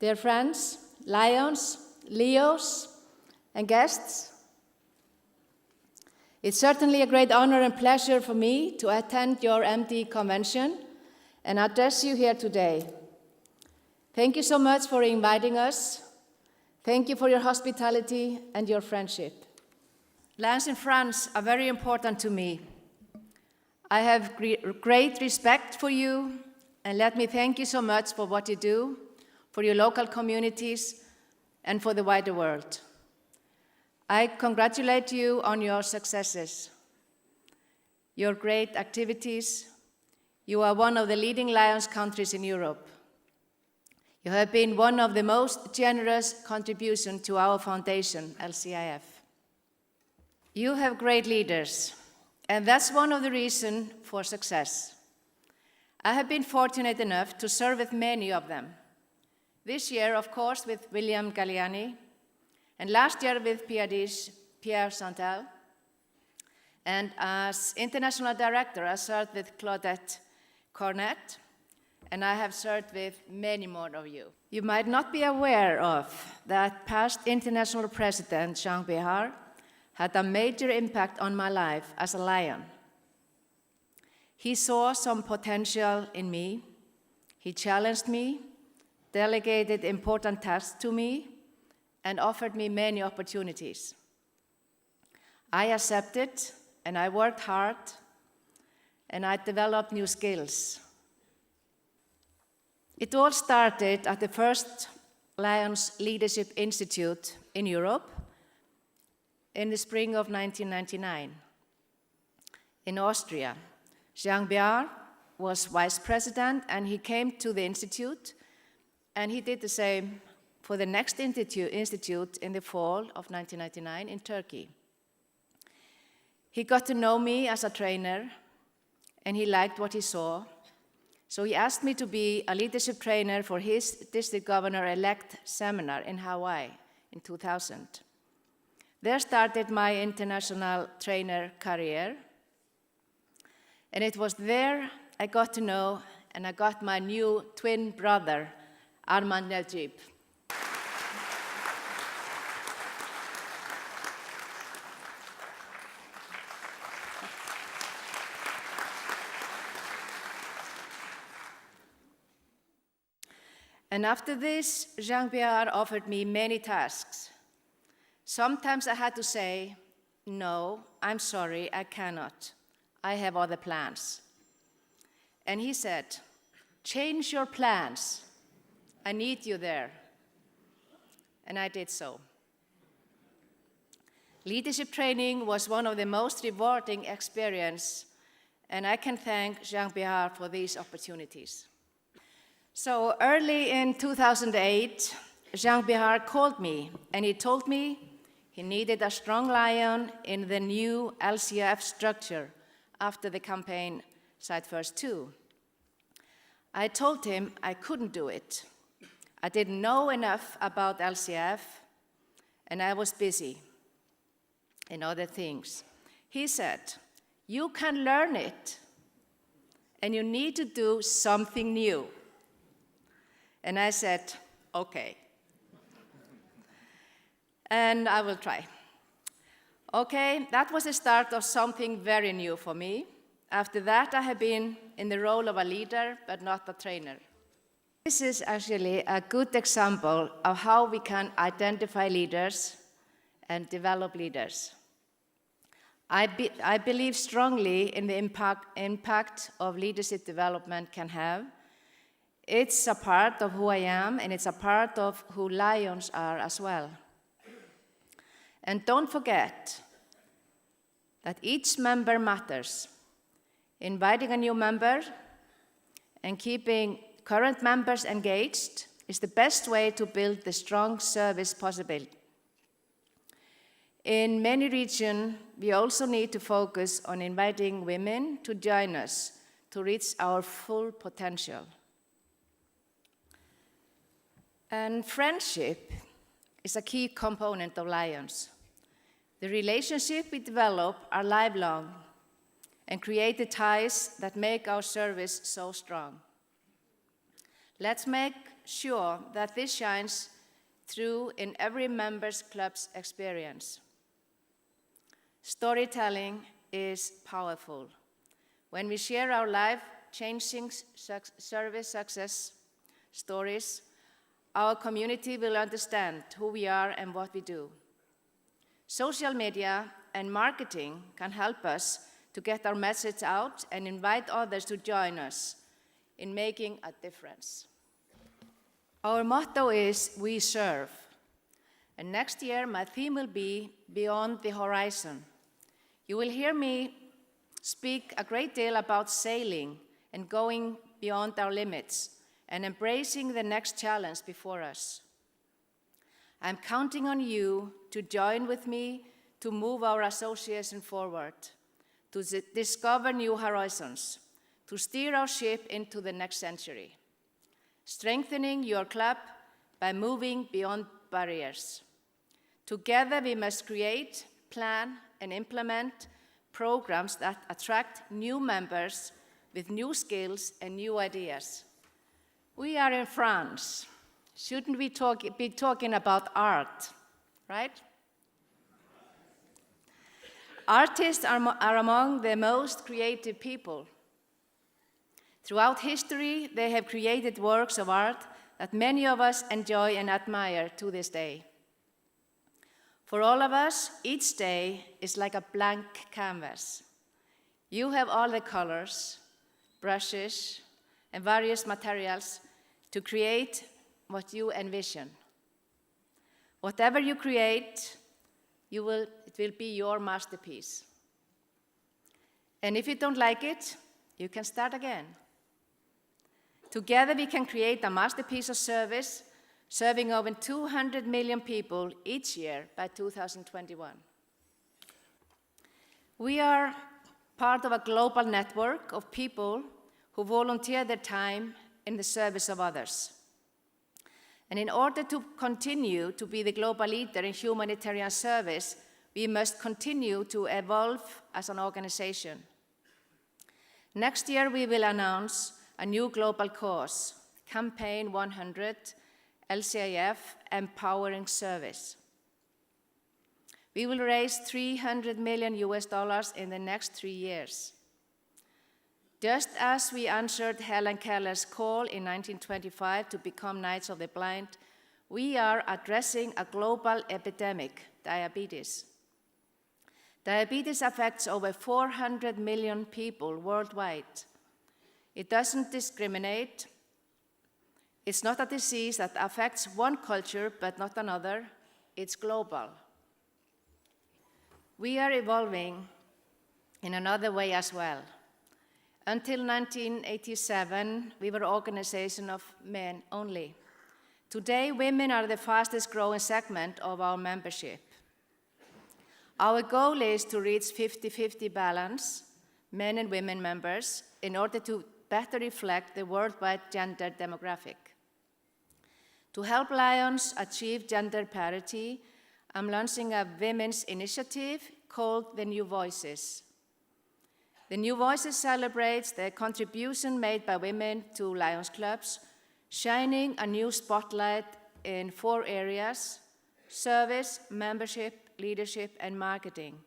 Dear friends, lions, Leos, and guests, it's certainly a great honor and pleasure for me to attend your MD convention and address you here today. Thank you so much for inviting us. Thank you for your hospitality and your friendship. Lions in France are very important to me. I have great respect for you, and let me thank you so much for what you do, for your local communities, and for the wider world. I congratulate you on your successes, your great activities. You are one of the leading Lions countries in Europe. You have been one of the most generous contributions to our foundation, LCIF. You have great leaders, and that's one of the reasons for success. I have been fortunate enough to serve with many of them. This year, of course, with William Galliani, and last year with Pierre Santel. And as International Director, I served with Claudette Cornette, and I have served with many more of you. You might not be aware of that past International President, Jean Behar, had a major impact on my life as a Lion. He saw some potential in me. He challenged me, delegated important tasks to me, and offered me many opportunities. I accepted, and I worked hard, and I developed new skills. It all started at the first Lions Leadership Institute in Europe in the spring of 1999. In Austria, Jean Behar was vice president, and he came to the institute, and he did the same for the next institute in the fall of 1999 in Turkey. He got to know me as a trainer, and he liked what he saw. So he asked me to be a leadership trainer for his district governor-elect seminar in Hawaii in 2000. There started my international trainer career, and it was there I got to know and I got my new twin brother, Armand Najib. And after this, Jean Behar offered me many tasks. Sometimes I had to say, no, I'm sorry, I cannot. I have other plans. And he said, change your plans. I need you there. And I did so. Leadership training was one of the most rewarding experiences, and I can thank Jean Behar for these opportunities. So early in 2008, Jean Behar called me, and he told me he needed a strong Lion in the new LCIF structure after the campaign Side First 2. I told him I couldn't do it. I didn't know enough about LCIF, and I was busy in other things. He said, you can learn it, and you need to do something new. And I said, okay. And I will try. Okay, that was the start of something very new for me. After that, I have been in the role of a leader, but not a trainer. This is actually a good example of how we can identify leaders and develop leaders. I believe strongly in the impact of leadership development can have. It's a part of who I am, and it's a part of who Lions are as well. And don't forget that each member matters. Inviting a new member and keeping current members engaged is the best way to build the strong service possible. In many regions, we also need to focus on inviting women to join us to reach our full potential. And friendship is a key component of Lions. The relationships we develop are lifelong and create the ties that make our service so strong. Let's make sure that this shines through in every member's club's experience. Storytelling is powerful. When we share our life-changing service success stories, our community will understand who we are and what we do. Social media and marketing can help us to get our message out and invite others to join us in making a difference. Our motto is, "We serve." And next year, my theme will be Beyond the Horizon. You will hear me speak a great deal about sailing and going beyond our limits and embracing the next challenge before us. I'm counting on you to join with me to move our association forward, to discover new horizons, to steer our ship into the next century, strengthening your club by moving beyond barriers. Together we must create, plan, and implement programs that attract new members with new skills and new ideas. We are in France. Shouldn't we be talking about art, right? Artists are among the most creative people. Throughout history, they have created works of art that many of us enjoy and admire to this day. For all of us, each day is like a blank canvas. You have all the colors, brushes, and various materials to create what you envision. Whatever you create, it will be your masterpiece. And if you don't like it, you can start again. Together we can create a masterpiece of service, serving over 200 million people each year by 2021. We are part of a global network of people who volunteer their time in the service of others. And in order to continue to be the global leader in humanitarian service, we must continue to evolve as an organization. Next year, we will announce a new global cause, Campaign 100, LCIF, Empowering Service. We will raise $300 million in the next 3 years. Just as we answered Helen Keller's call in 1925 to become Knights of the Blind, we are addressing a global epidemic, diabetes. Diabetes affects over 400 million people worldwide. It doesn't discriminate. It's not a disease that affects one culture but not another. It's global. We are evolving in another way as well. Until 1987, we were an organization of men only. Today, women are the fastest growing segment of our membership. Our goal is to reach 50-50 balance, men and women members, in order to better reflect the worldwide gender demographic. To help Lions achieve gender parity, I'm launching a women's initiative called The New Voices. The New Voices celebrates the contribution made by women to Lions clubs, shining a new spotlight in 4 areas: service, membership, leadership, and marketing.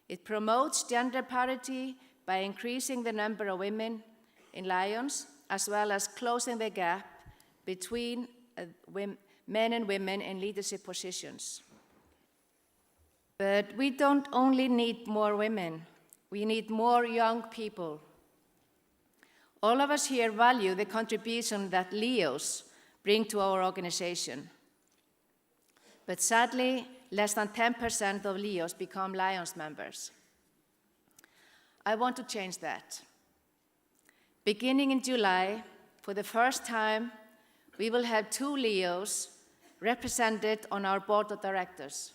It promotes gender parity by increasing the number of women in Lions, as well as closing the gap between men and women in leadership positions. But we don't only need more women. We need more young people. All of us here value the contribution that Leos bring to our organization. But sadly, less than 10% of Leos become Lions members. I want to change that. Beginning in July, for the first time, we will have 2 Leos represented on our board of directors.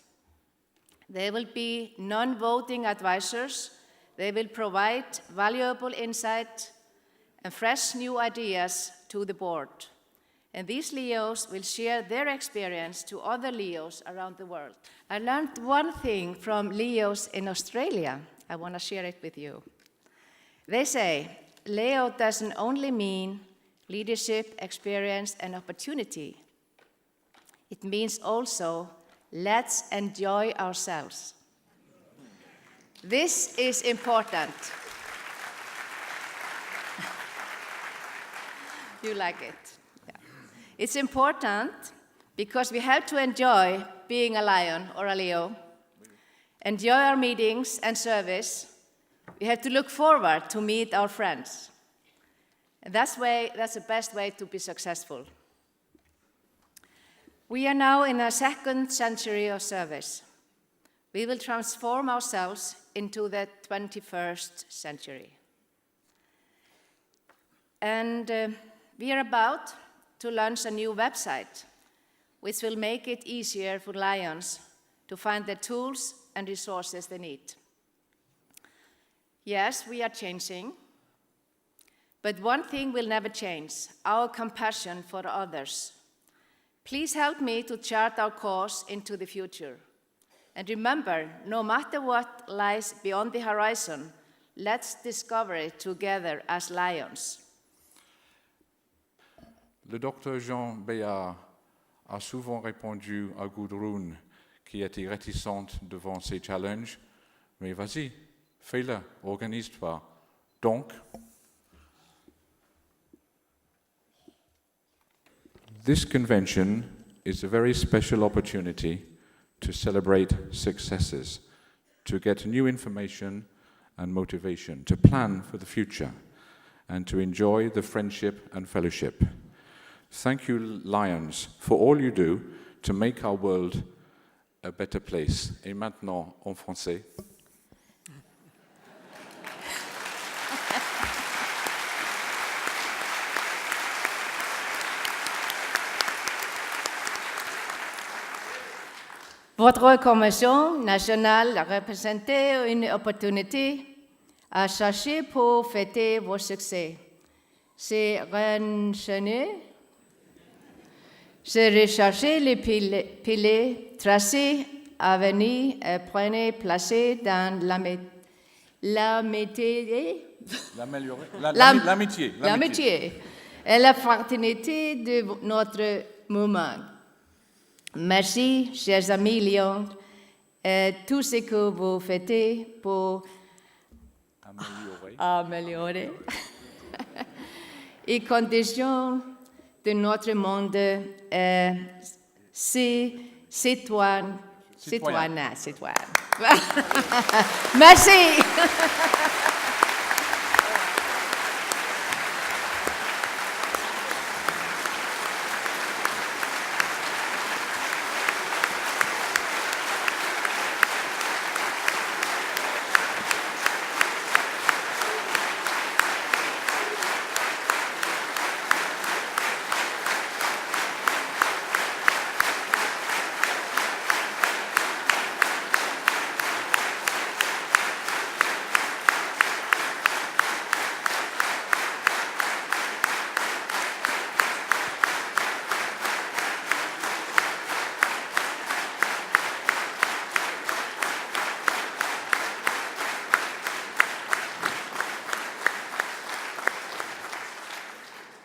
They will be non-voting advisors. They will provide valuable insight and fresh new ideas to the board. And these Leos will share their experience to other Leos around the world. I learned one thing from Leos in Australia. I want to share it with you. They say, Leo doesn't only mean leadership, experience, and opportunity. It means also, let's enjoy ourselves. This is important. You like it? Yeah. It's important because we have to enjoy being a lion or a Leo, enjoy our meetings and service. We have to look forward to meet our friends. And that's the best way to be successful. We are now in a second century of service. We will transform ourselves into the 21st century. And we are about to launch a new website, which will make it easier for Lions to find the tools and resources they need. Yes, we are changing, but one thing will never change, our compassion for others. Please help me to chart our course into the future. And remember, no matter what lies beyond the horizon, let's discover it together as Lions. Le docteur Jean Béat a souvent répondu à Gudrun, qui était réticente devant ces challenges, mais vas-y, fais-le, organise-toi. Donc, this convention is a very special opportunity to celebrate successes, to get new information and motivation, to plan for the future, and to enjoy the friendship and fellowship. Thank you, Lions, for all you do to make our world a better place. Et maintenant, en français. Votre commission nationale représente une opportunité à chercher pour fêter vos succès. C'est renseigner, c'est rechercher les piliers tracés à venir et prenez place dans l'amitié et la fraternité de notre mouvement. Merci, chers amis Lions, et tout ce que vous faites pour améliorer les conditions de notre monde et citoyen. Merci.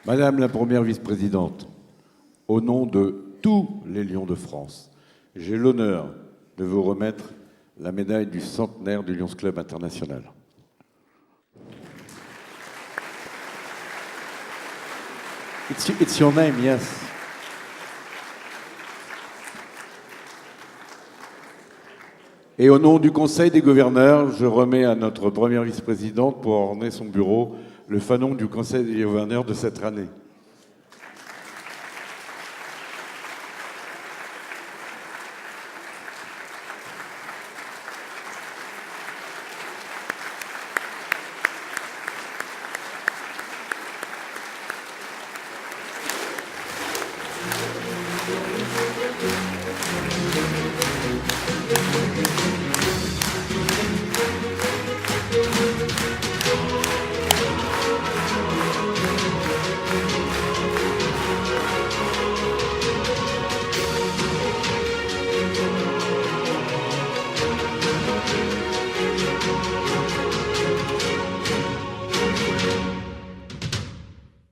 Madame la première vice-présidente, au nom de tous les Lions de France, j'ai l'honneur de vous remettre la médaille du centenaire du Lions Club International. It's your name, yes. Et au nom du Conseil des gouverneurs, je remets à notre première vice-présidente pour orner son bureau le fanon du Conseil des gouverneurs de cette année.